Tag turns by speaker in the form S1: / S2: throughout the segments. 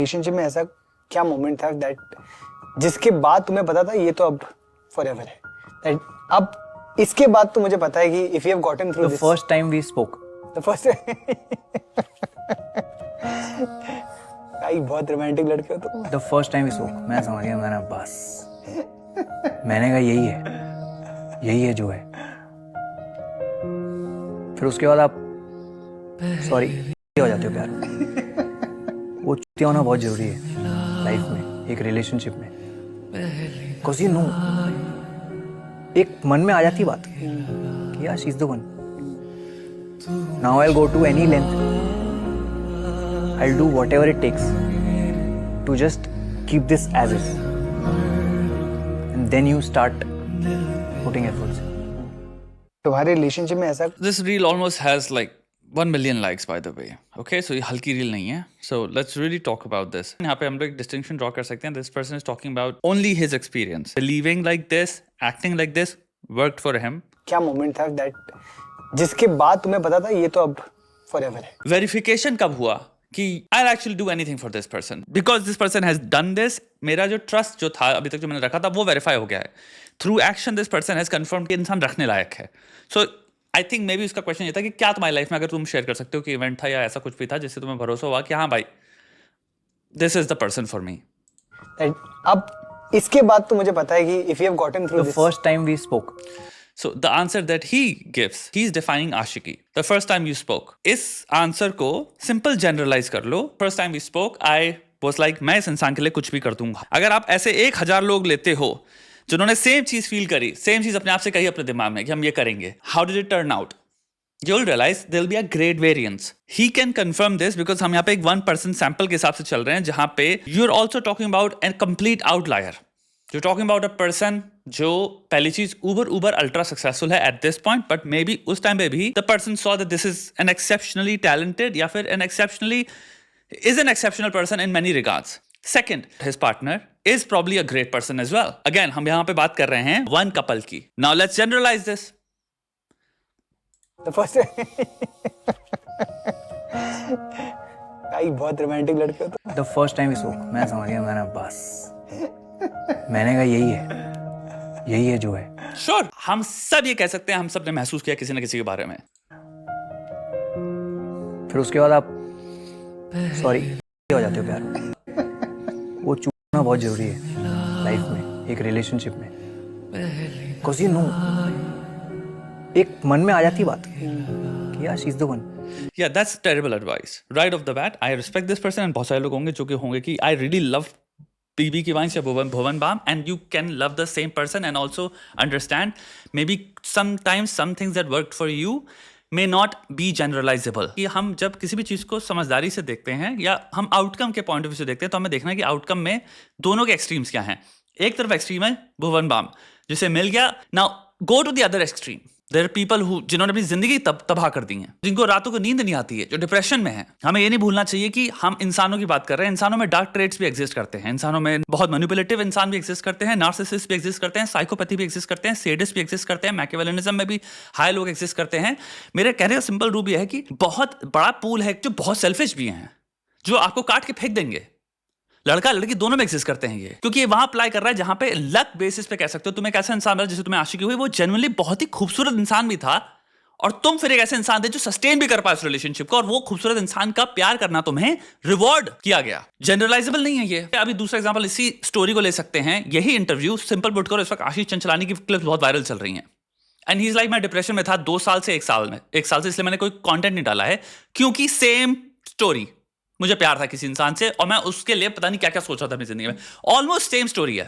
S1: Relationship में ऐसा क्या मोमेंट था दैट जिसके बाद तुम्हें पता था ये तो अब फॉरएवर है, दैट अब इसके बाद तो मुझे पता है कि if you have gotten through
S2: The first time we spoke.
S1: The first भाई बहुत रोमांटिक लड़के हो तुम।
S2: The first time we spoke. मैं समझ गया, मैंने बस मैंने कहा यही है जो है। फिर उसके बाद आप सॉरी हो जाते हो प्यार में। वो चुतिया होना बहुत जरूरी है लाइफ में, एक रिलेशनशिप में। Because you know, एक मन में आ जाती बात कि यार she is the one. Now I'll go to any length. I'll do whatever it takes to just keep this as is. And then you start putting efforts.
S1: तुम्हारे relationship में ऐसा
S3: This reel almost has like 1 million likes by the way. Okay, so ये हल्की reel नहीं है. So let's really talk about this. यहाँ पे हम लोग एक distinction draw कर सकते हैं. This person is talking about only his experience. Believing like this, acting like this worked for him.
S1: क्या मोमेंट था दैट जिसके बाद तुम्हें पता था ये तो अब फॉरएवर है?
S3: Verification कब हुआ कि I'll actually do anything for this person because this person has done this. मेरा जो trust जो था अभी तक जो मैंने रखा था वो verify हो गया है. Through action this person has confirmed कि इंसान रखने लायक है. So I think maybe उसका क्वेश्चन ये था कि क्या तुम्हारी लाइफ में अगर तुम शेयर कर सकते हो कि इवेंट था या ऐसा कुछ भी था जिससे तुम्हें भरोसा हुआ कि हाँ भाई this is the person for me.
S1: अब इसके बाद तो मुझे पता है कि if you have gotten through
S2: The first time we spoke.
S3: So the answer that he gives, he's defining Aashiqui. The first time you spoke. इस आंसर को simple generalize कर लो. First time we spoke, I was like मैं इस इंसान के लिए कुछ भी कर दूंगा. अगर आप ऐसे 1000 लोग लेते हो जिन्होंने सेम चीज फील करी, सेम चीज अपने आप से कही अपने दिमाग में कि हम ये करेंगे, how did it turn out? You'll realize there'll be a great variance. He can confirm this because हम यहाँ पे एक 1% sample के हिसाब से चल रहे हैं जहाँ पे you're also talking about a complete outlier. You're talking about a person जो पहली चीज uber ultra successful है at this point, but maybe उस टाइम पे भी the person saw that this is an exceptionally talented या फिर is an exceptional person in many regards. Second, his partner is probably a great person as well. Again, हम यहाँ पे बात कर रहे हैं one couple की. Now let's generalize this.
S1: The first भाई बहुत रोमांटिक लड़के हो तुम।
S2: The first time we spoke. मैं समझ गया, मैंने बस मैंने कहा यही है जो है।
S3: Sure, हम सब ये कह सकते हैं, हम सब ने महसूस किया किसी न किसी के बारे में.
S2: फिर उसके बाद आप सॉरी हो जाते हो प्यार में। वो चूना बहुत जरूरी है लाइफ में, एक रिलेशनशिप में। Because you know, एक मन में आ जाती बात कि यार she is the one.
S3: Yeah, that's terrible advice. Right off the bat, I respect this person and बहुत सारे लोग होंगे जो कि होंगे कि I really love BB की वाइन्स या भुवन balm and you can love the same person and also understand maybe sometimes some things that worked for you may not be generalizable. कि हम जब किसी भी चीज़ को समझदारी से देखते हैं या हम आउटकम के पॉइंट ऑफ व्यू से देखते हैं तो हमें देखना है कि आउटकम में दोनों के एक्सट्रीम्स क्या हैं. एक तरफ एक्सट्रीम है भुवन बाम जिसे मिल गया. Now go to the other extreme. There are people who जिन्होंने अपनी जिंदगी तबाह कर दी है, जिनको रातों को नींद नहीं आती है, जो डिप्रेशन में है. हमें ये नहीं भूलना चाहिए कि हम इंसानों की बात कर रहे हैं. इंसानों में डार्क ट्रेट्स भी एग्जिस्ट करते हैं. इंसानों में बहुत मैनिपुलेटिव इंसान भी एग्जिस्ट करते हैं, नार्सिसिस्ट भी एग्जिस्ट करते हैं, साइकोपैथी भी एग्जिस्ट करते हैं, सेडिस्ट भी एग्जिस्ट करते हैं, मैकियावेलिज्म में भी हाई लोग एग्जिस्ट करते हैं. मेरे कहने का सिंपल रूप यह है कि बहुत बड़ा पूल है जो बहुत सेल्फिश भी हैं, जो आपको काट के फेंक देंगे. लड़का लड़की दोनों में एग्जिस्ट करते हैं ये, क्योंकि ये वहां अप्लाई कर रहा है जहां पे लक बेसिस पे कह सकते हो तुम एक ऐसा इंसान मिला जिसे तुम्हें आशिकी हुई, वो जेन्युइनली बहुत ही खूबसूरत इंसान भी था और तुम फिर एक ऐसे इंसान थे जो सस्टेन भी कर पाए उस रिलेशनशिप को और वो खूबसूरत इंसान का प्यार करना तुम्हें रिवॉर्ड किया गया. जनरलाइजेबल नहीं है ये. अभी दूसरा एग्जांपल इसी स्टोरी को ले सकते हैं. यही इंटरव्यू सिंपल पुट करो, इस वक्त आशीष चंचलानी की क्लिप्स बहुत वायरल चल रही हैं. एंड ही इज लाइक मैं डिप्रेशन में था 2 साल से 1 साल में 1 साल से, इसलिए मैंने कोई कंटेंट नहीं डाला है क्योंकि सेम स्टोरी, मुझे प्यार था किसी इंसान से और मैं उसके लिए पता नहीं क्या क्या सोचा था अपनी जिंदगी में. ऑलमोस्ट सेम स्टोरी है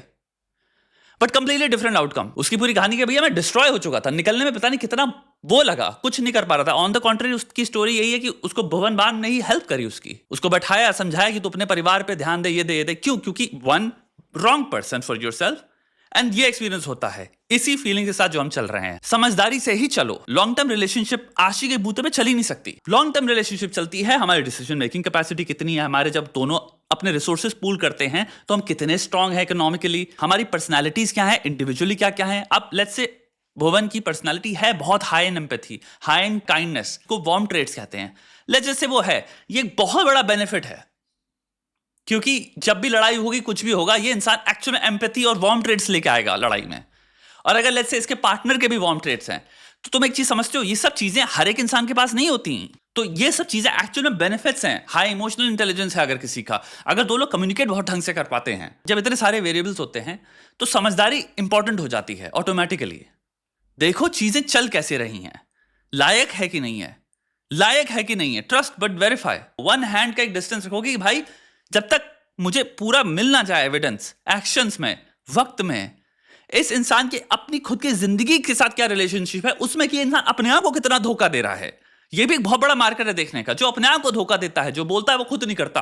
S3: बट कंप्लीटली डिफरेंट आउटकम. उसकी पूरी कहानी के भैया मैं डिस्ट्रॉय हो चुका था, निकलने में पता नहीं कितना वो लगा, कुछ नहीं कर पा रहा था. ऑन द कॉन्ट्री उसकी स्टोरी यही है कि उसको भुवन बाम ने ही हेल्प करी, उसको बैठाया, समझाया कि तू अपने परिवार पे ध्यान दे, ये दे. क्यों? क्योंकि one wrong person for yourself. And ये एक्सपीरियंस होता है इसी फीलिंग के साथ जो हम चल रहे हैं. समझदारी से ही चलो. लॉन्ग टर्म रिलेशनशिप आशी के बूते पे चल ही नहीं सकती. लॉन्ग टर्म रिलेशनशिप चलती है हमारी डिसीजन मेकिंग कैपेसिटी कितनी है हमारे, जब दोनों अपने रिसोर्सेज पूल करते हैं तो हम कितने स्ट्रांग है इकोनॉमिकली, हमारी पर्सनैलिटीज क्या है, इंडिविजुअली क्या क्या है. अब लेट्स से भुवन की पर्सनैलिटी है बहुत high in empathy, high in kindness को वार्म ट्रेट्स कहते हैं. लेट्स से वो है, ये एक बहुत बड़ा बेनिफिट है. क्योंकि जब भी लड़ाई होगी, कुछ भी होगा, ये इंसान एक्चुअल में एम्पैथी और वार्म ट्रेड्स लेके आएगा लड़ाई में। और अगर लेट्स से इसके पार्टनर के भी वार्म ट्रेड्स हैं, तो तुम एक चीज समझते हो, ये सब चीजें हर एक इंसान के पास नहीं होती हैं। तो ये सब चीजें एक्चुअल में बेनिफिट्स हैं। हाई इमोशनल इंटेलिजेंस है अगर किसी का, अगर दो लोग कम्युनिकेट बहुत ढंग से कर पाते हैं, जब इतने सारे वेरिएबल्स होते हैं तो समझदारी इंपॉर्टेंट हो जाती है ऑटोमेटिकली। देखो चीजें चल कैसे रही हैं, लायक है कि नहीं है, लायक है कि नहीं है, trust but verify. One hand का एक डिस्टेंस रखोगे कि भाई जब तक मुझे पूरा मिल ना जाए एविडेंस, एक्शंस में, वक्त में, इस इंसान की अपनी खुद की जिंदगी के साथ क्या रिलेशनशिप है, उसमें कि इंसान अपने आप को कितना धोखा दे रहा है। यह भी एक बहुत बड़ा मार्कर है देखने का। जो अपने आप को धोखा देता है, जो बोलता है वो खुद नहीं करता,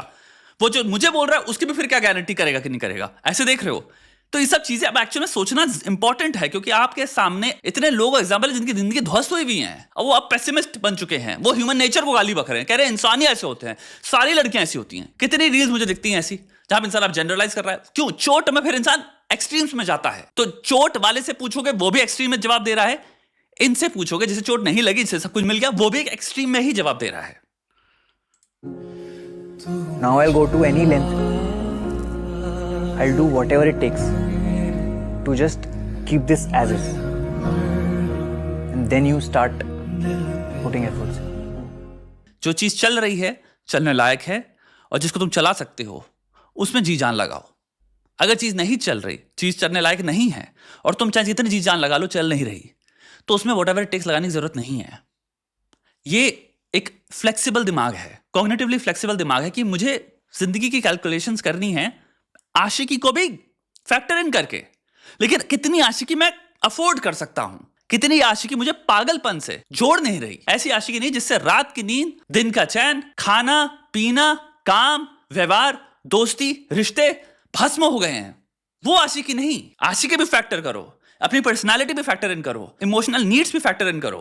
S3: वो जो मुझे बोल रहा है उसकी भी फिर क्या गारंटी करेगा कि नहीं करेगा, ऐसे देख रहे हो। तो ये सब चीजें अब एक्चुअली में सोचना इंपॉर्टेंट है, क्योंकि आपके सामने इतने लोग एग्जाम्पल जिनकी जिंदगी ध्वस्त हुई हुई हैं और वो अब पेसिमिस्ट बन चुके हैं। वो ह्यूमन नेचर को गाली बक रहे हैं, कह रहे हैं इंसान ही ऐसे होते हैं, सारी लड़कियां ऐसी होती हैं। कितनी रील्स मुझे दिखती हैं ऐसी जहां इंसान आप जनरलाइज कर रहा है। क्यों? चोट में फिर इंसान एक्सट्रीम्स में जाता है। तो चोट वाले से पूछोगे वो भी एक्सट्रीम में जवाब दे रहा है, इनसे पूछोगे जिसे चोट नहीं लगी, जिसे सब कुछ मिल गया, वो भी एक एक्सट्रीम में ही जवाब दे रहा है।
S2: Now I'll go to any length. I'll do whatever it takes to just keep this as is. And then you start putting efforts.
S3: जो चीज चल रही है, चलने लायक है, और जिसको तुम चला सकते हो उसमें जी जान लगाओ। अगर चीज नहीं चल रही, चीज चलने लायक नहीं है, और तुम चाहे जितनी जी जान लगा लो चल नहीं रही, तो उसमें व्हाटएवर इट टेक्स लगाने की जरूरत नहीं है। ये एक फ्लेक्सिबल दिमाग है, कॉग्निटिवली फ्लेक्सिबल दिमाग है कि मुझे जिंदगी की कैलकुलेशंस करनी है आशिकी को भी फैक्टर इन करके। लेकिन कितनी आशिकी मैं अफोर्ड कर सकता हूं, कितनी आशिकी मुझे पागलपन से जोड़ नहीं रही। ऐसी आशिकी नहीं जिससे रात की नींद, दिन का चैन, खाना पीना, काम, व्यवहार, दोस्ती, रिश्ते भस्म हो गए हैं। वो आशिकी नहीं। आशिकी भी फैक्टर करो, अपनी पर्सनालिटी भी फैक्टर इन करो, इमोशनल नीड्स भी फैक्टर इन करो,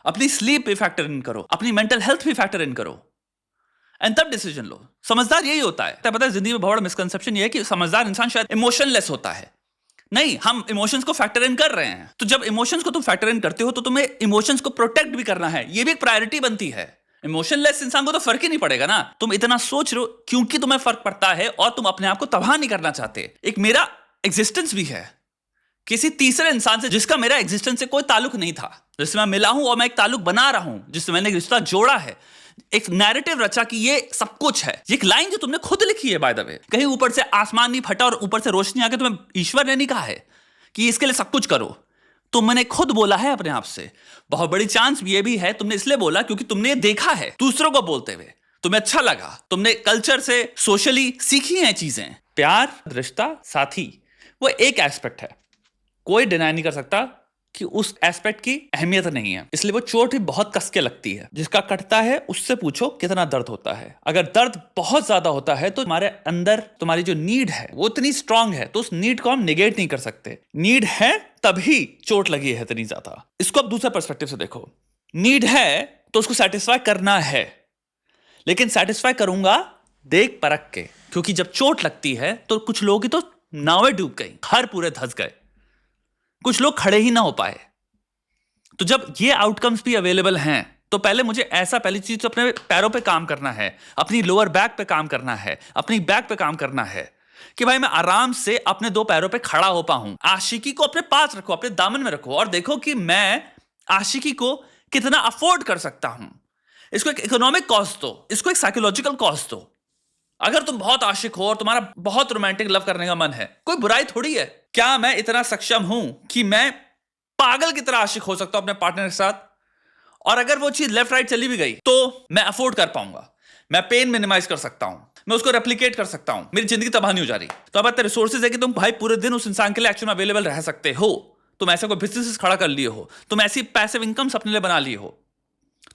S3: अपनी स्लीप भी फैक्टर इन करो, अपनी मेंटल हेल्थ भी फैक्टर इन करो, एंड तब डिसीजन लो। समझदार यही होता है। पता है जिंदगी में बहुत बड़ा मिसकंसेप्शन ये है कि समझदार इंसान शायद इमोशनलेस होता है। नहीं, हम इमोशंस को फैक्टर इन कर रहे हैं। तो जब इमोशंस को तुम फैक्टर इन करते हो तो तुम्हें इमोशंस को प्रोटेक्ट भी करना है, ये भी एक प्रायोरिटी बनती है। इमोशनलेस इंसान को तो फर्क ही नहीं पड़ेगा ना। तुम इतना सोच रहे हो क्योंकि तुम्हें फर्क पड़ता है और तुम अपने आप को तबाह नहीं करना चाहते। एक मेरा एग्जिस्टेंस भी है किसी तीसरे इंसान से जिसका मेरा एग्जिस्टेंस से कोई ताल्लुक नहीं था, जिससे मैं मिला हूं और मैं एक ताल्लुक बना रहा हूं, जिससे मैंने एक रिश्ता जोड़ा है, एक नैरेटिव रचा कि ये सब कुछ है। ये एक लाइन जो तुमने खुद लिखी है बाय द वे, कहीं ऊपर से आसमान नहीं फटा और ऊपर से रोशनी आके तुम्हें ईश्वर ने नहीं कहा है कि इसके लिए सब कुछ करो। तुमने खुद बोला है अपने आप से। बहुत बड़ी चांस ये भी है तुमने इसलिए बोला क्योंकि तुमने ये देखा है दूसरों को बोलते हुए, तुम्हें अच्छा लगा, तुमने कल्चर से सोशली सीखी हैं चीजें। प्यार, रिश्ता, साथी, वो एक एस्पेक्ट है, कोई डिनाई नहीं कर सकता कि उस एस्पेक्ट की अहमियत नहीं है। इसलिए वो चोट ही बहुत कस के लगती है। जिसका कटता है उससे पूछो कितना दर्द होता है। अगर दर्द बहुत ज्यादा होता है तो हमारे अंदर तुम्हारी जो नीड है वो इतनी स्ट्रांग है, तो उस नीड को हम निगेट नहीं कर सकते। नीड है तभी चोट लगी है इतनी ज्यादा। इसको अब दूसरे पर्सपेक्टिव से देखो। नीड है तो उसको सेटिस्फाई करना है, लेकिन सेटिस्फाई करूंगा देख परख के, क्योंकि जब चोट लगती है तो कुछ लोगों की तो नावें डूब गई, घर पूरे धंस गए, कुछ लोग खड़े ही ना हो पाए। तो जब ये आउटकम्स भी अवेलेबल हैं तो पहले मुझे पहली चीज तो अपने पैरों पे काम करना है, अपनी लोअर बैक पे काम करना है, अपनी बैक पे काम करना है कि भाई मैं आराम से अपने दो पैरों पे खड़ा हो पाऊं। आशिकी को अपने पास रखो, अपने दामन में रखो और देखो कि मैं आशिकी को कितना अफोर्ड कर सकता हूं। इसको एक इकोनॉमिक कॉस्ट दो, इसको एक साइकोलॉजिकल कॉस्ट दो। अगर तुम बहुत आशिक हो और तुम्हारा बहुत रोमांटिक लव करने का मन है, कोई बुराई थोड़ी है। क्या मैं इतना सक्षम हूं कि मैं पागल की तरह आशिक हो सकता हूं अपने पार्टनर के साथ, और अगर वो चीज लेफ्ट राइट चली भी गई तो मैं अफोर्ड कर पाऊंगा, मैं पेन मिनिमाइज कर सकता हूं, मैं उसको रेप्लिकेट कर सकता हूं, मेरी जिंदगी तबाह नहीं हो जा रही। तो अब इतने रिसोर्सेज है कि तुम भाई पूरे दिन उस इंसान के लिए एक्चुअली अवेलेबल रह सकते हो। तुम ऐसा कोई बिजनेस खड़ा कर लिए हो, तुम ऐसी पैसिव इनकम्स अपने लिए बना लिए हो,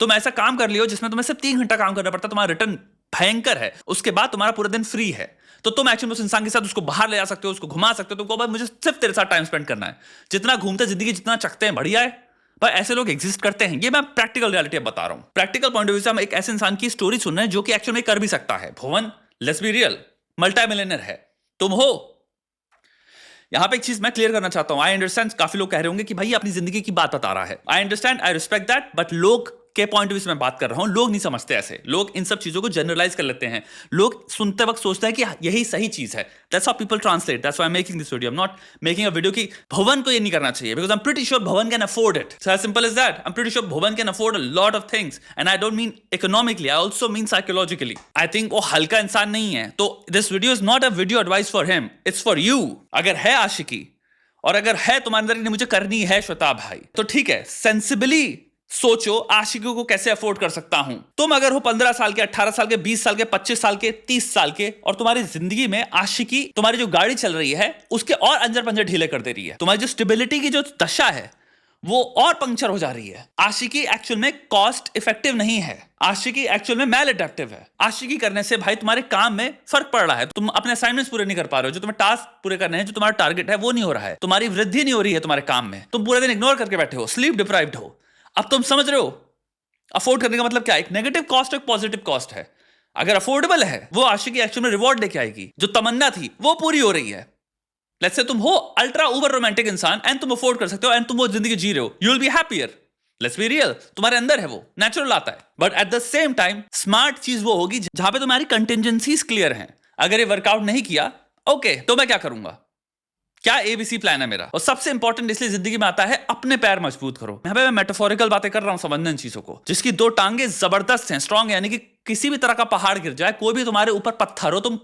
S3: तुम ऐसा काम कर लियो जिसमें तुम्हें सिर्फ 3 घंटा काम करना पड़ता, तुम्हारा रिटर्न भयंकर है, उसके बाद तुम्हारा पूरा दिन फ्री है, तो तुम एक्चुअली उस इंसान के साथ उसको बाहर ले जा सकते हो, उसको घुमा सकते हो। तुमको भाई मुझे सिर्फ तेरे साथ टाइम स्पेंड करना है, जितना घूमते जिंदगी जितना चखते हैं बढ़िया है। भाई ऐसे लोग एग्जिस्ट करते हैं, ये मैं प्रैक्टिकल रियलिटी बता रहा हूं। प्रैक्टिकल पॉइंट ऑफ व्यू से हम एक ऐसे इंसान की स्टोरी सुन रहे हैं जो कि एक्चुअली कर भी सकता है। Bhuvan, let's be real, multi millionaire है, तुम हो। यहां पे एक चीज मैं क्लियर करना चाहता हूं। आई अंडरस्टैंड काफी लोग कह रहे होंगे कि भाई अपनी जिंदगी की बात बता रहा है। I understand, I respect that, but लोग के पॉइंट ऑफ व्यू से मैं बात कर रहा हूं, लोग नहीं समझते ऐसे, लोग इन सब चीजों को जनरलाइज कर लेते हैं, लोग सुनते वक्त सोचते हैं कि यही सही चीज है, that's how people translate, that's why I am making this video, I am not making a video कि भुवन को ये नहीं करना चाहिए, because I am pretty sure Bhuvan can afford it, so as simple as that, I am pretty sure Bhuvan can afford a lot of things, and I don't mean economically, I also mean psychologically, I think वो हल्का इंसान नहीं है, तो this video is not a video advice for him, it's for you. अगर है आशिकी और अगर है तुम्हारे अंदर इन्हें मुझे करनी है श्वेता भाई, तो ठीक है, सेंसिबली सोचो आशिकी को कैसे अफोर्ड कर सकता हूं। तुम अगर हो 15 साल के, 18 साल के, 20 साल के, 25 साल के, 30 साल के, और तुम्हारी जिंदगी में आशिकी तुम्हारी जो गाड़ी चल रही है उसके और अंजर पंजर ढीले कर दे रही है, तुम्हारी जो स्टेबिलिटी की जो दशा है वो और पंक्चर हो जा रही है। आशिकी एक्चुअल में कॉस्ट इफेक्टिव नहीं है, आशिकी एक्चुअल में मैल एडेप्टिव है। आशिकी करने से भाई तुम्हारे काम में फर्क पड़ रहा है, तुम अपने असाइनमेंट्स पूरे नहीं कर पा रहे हो, जो तुम्हें टास्क पूरे करने हैं, जो तुम्हारा टारगेट है वो नहीं हो रहा है, तुम्हारी वृद्धि नहीं हो रही है तुम्हारे काम में, तुम पूरे दिन इग्नोर करके बैठे हो, स्लीप डिप्राइव्ड हो। अब तुम समझ रहे हो अफोर्ड करने का मतलब क्या है, एक नेगेटिव कॉस्ट और एक पॉजिटिव कॉस्ट है। अगर अफोर्डेबल है वो आशिकी एक्चुअल में रिवॉर्ड लेके आएगी, जो तमन्ना थी वो पूरी हो रही है। लेट्स से तुम हो अल्ट्रा ओवर रोमांटिक इंसान एंड तुम अफोर्ड कर सकते हो एंड तुम वो जिंदगी जी रहे हो, you will be happier, let's be real, तुम्हारे अंदर है वो, नेचुरल आता है। But at the same time smart चीज वो होगी जहां पे तुम्हारी कंटिजेंसीज क्लियर हैं। अगर ये वर्कआउट नहीं किया, ओके, तो मैं क्या करूंगा, क्या एबीसी प्लान है मेरा। और सबसे इंपॉर्टेंट इसलिए जिंदगी में आता है, अपने पैर मजबूत करो। यहां पे मैं मेटाफोरिकल बातें कर रहा हूं, समझना इन चीजों को, जिसकी दो टांगे जबरदस्त हैं, स्ट्रांग है, यानी कि किसी भी तरह का पहाड़ गिर जाए, कोई भी तुम्हारे ऊपर पत्थर हो, तुम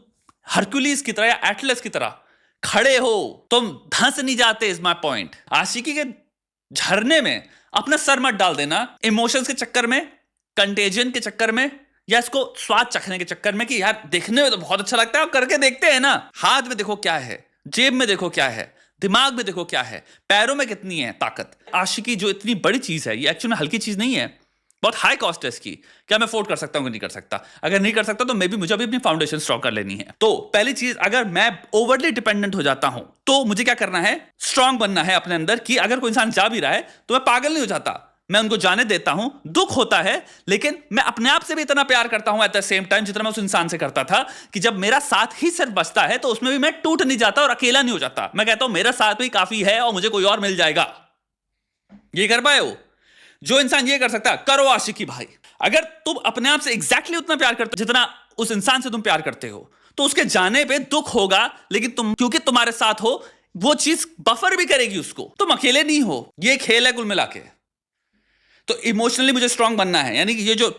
S3: हरक्यूलिस की तरह या एटलस की तरह खड़े हो, तुम धंस नहीं जाते, इज माय पॉइंट। आशिकी के झरने में अपना सर मत डाल देना, इमोशंस के चक्कर में, कंटेजन के चक्कर में, या इसको स्वाद चखने के चक्कर में कि यार देखने में तो बहुत अच्छा लगता है, करके देखते हैं ना। हाथ में देखो क्या है, जेब में देखो क्या है, दिमाग में देखो क्या है, पैरों में कितनी है ताकत। आशिकी जो इतनी बड़ी चीज है, ये एक्चुअली में हल्की चीज नहीं है, बहुत हाई कॉस्ट है इसकी। क्या मैं अफोर्ड कर सकता हूं कि नहीं कर सकता? अगर नहीं कर सकता तो मे बी मुझे भी अपनी फाउंडेशन स्ट्रॉन्ग कर लेनी है। तो पहली चीज, अगर मैं ओवरली डिपेंडेंट हो जाता हूं तो मुझे क्या करना है, स्ट्रांग बनना है अपने अंदर, कि अगर कोई इंसान जा भी रहा है तो मैं पागल नहीं हो जाता, मैं उनको जाने देता हूं, दुख होता है, लेकिन मैं अपने आप से भी इतना प्यार करता हूं एट द सेम टाइम जितना मैं उस इंसान से करता था, कि जब मेरा साथ ही सिर्फ बचता है तो उसमें भी मैं टूट नहीं जाता और अकेला नहीं हो जाता। मैं कहता हूं मेरा साथ भी काफी है और मुझे कोई और मिल जाएगा। ये कर पाए हो? जो इंसान ये कर सकता है, करो आशिकी भाई। अगर तुम अपने आप से एग्जैक्टली उतना प्यार करते हो जितना उस इंसान से तुम प्यार करते हो, तो उसके जाने पे दुख होगा, लेकिन तुम क्योंकि तुम्हारे साथ हो वो चीज बफर भी करेगी उसको, तुम अकेले नहीं हो। ये खेल है कुल मिला के। तो इमोशनली मुझे स्ट्रांग बनना है, यानी कि ये जो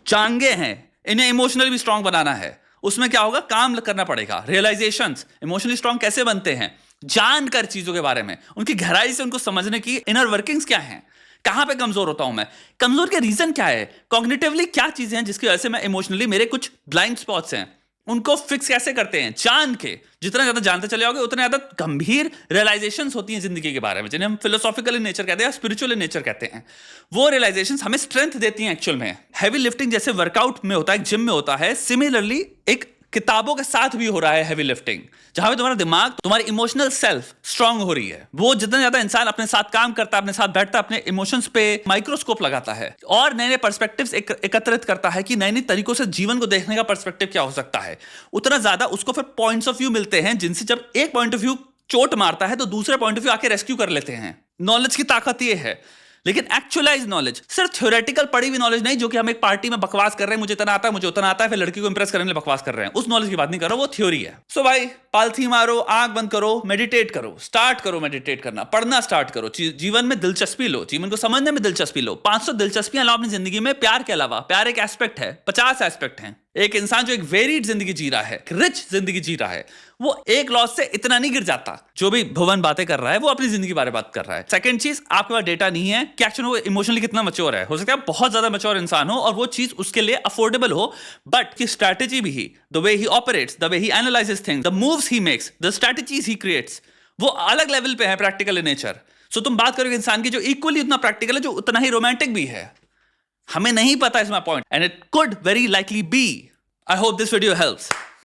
S3: जांगे हैं इन्हें इमोशनली भी स्ट्रांग बनाना है। उसमें क्या होगा, काम करना पड़ेगा। रियलाइजेशंस इमोशनली स्ट्रांग कैसे बनते हैं, जानकर चीजों के बारे में, उनकी गहराई से उनको समझने की इनर वर्किंग्स क्या हैं, कहां पे कमजोर होता हूं मैं, कमजोर के रीजन क्या है, कॉग्निटिवली क्या चीजें हैं जिसकी वजह से मैं इमोशनली, मेरे कुछ ब्लाइंड स्पॉट्स हैं, उनको फिक्स कैसे करते हैं, जान के। जितना ज्यादा जानते चले जाओगे उतने ज्यादा गंभीर रियलाइजेशंस होती हैं जिंदगी के बारे में, जिन्हें हम फिलोसॉफिकल इन नेचर कहते हैं, स्पिरिचुअल इन नेचर कहते हैं। वो रियलाइजेशंस हमें स्ट्रेंथ देती हैं एक्चुअल में। हैवी लिफ्टिंग जैसे वर्कआउट में होता है, जिम में होता है, सिमिलरली एक किताबों के साथ भी हो रहा है हैवी लिफ्टिंग, जहां पे तुम्हारा दिमाग, तुम्हारी इमोशनल सेल्फ स्ट्रांग हो रही है। वो जितना ज्यादा इंसान अपने साथ काम करता है, अपने साथ बैठता है, अपने इमोशंस पे माइक्रोस्कोप लगाता है और नए नए पर्सपेक्टिव्स एकत्रित करता है कि नए नए तरीकों से जीवन को देखने का पर्सपेक्टिव क्या हो सकता है, उतना ज्यादा उसको फिर पॉइंट्स ऑफ व्यू मिलते हैं, जिनसे जब एक पॉइंट ऑफ व्यू चोट मारता है तो दूसरे पॉइंट ऑफ व्यू आके रेस्क्यू कर लेते हैं। नॉलेज की ताकत ये है। लेकिन एक्चुअलाइज नॉलेज, सिर्फ थ्योरेटिकल पढ़ी हुई नॉलेज नहीं, जो कि हम एक पार्टी में बकवास कर रहे हैं, मुझे इतना आता है, मुझे उतना आता है, फिर लड़की को इंप्रेस करने के लिए बकवास कर रहे हैं, उस नॉलेज की बात नहीं कर रहा, वो थ्योरी है। सो भाई, पालथी मारो, आंख बंद करो, मेडिटेट करो, स्टार्ट करो मेडिटेट करना, पढ़ना स्टार्ट करो, जीवन में दिलचस्पी लो, जीवन को समझने में दिलचस्पी लो। 500 दिलचस्पियां लो अपनी जिंदगी में। प्यार के अलावा, प्यार एक एस्पेक्ट है, 50 एस्पेक्ट हैं। एक इंसान जो एक वेरिड जिंदगी जी रहा है, रिच जिंदगी जी रहा है, वो एक लॉस से इतना नहीं गिर जाता। जो भी भुवन बातें कर रहा है वो अपनी जिंदगी के बारे में बात कर रहा है। सेकंड चीज, आपके पास डेटा नहीं है कि एक्चुअली वो इमोशनली कितना मैच्योर है। हो सकता है बहुत ज्यादा मैच्योर इंसान हो और वो चीज उसके लिए अफोर्डेबल हो, बट की स्ट्रैटेजी भी ही, the way he operates, the way he analyses things, the moves he makes, the strategies he creates, वो अलग लेवल पे है, प्रैक्टिकल इन नेचर। सो तुम बात करोगे इंसान की जो इक्वली उतना प्रैक्टिकल है, जो उतना ही रोमांटिक भी है। हमें नहीं पता, is my point, and it could very likely B. I hope this video helps.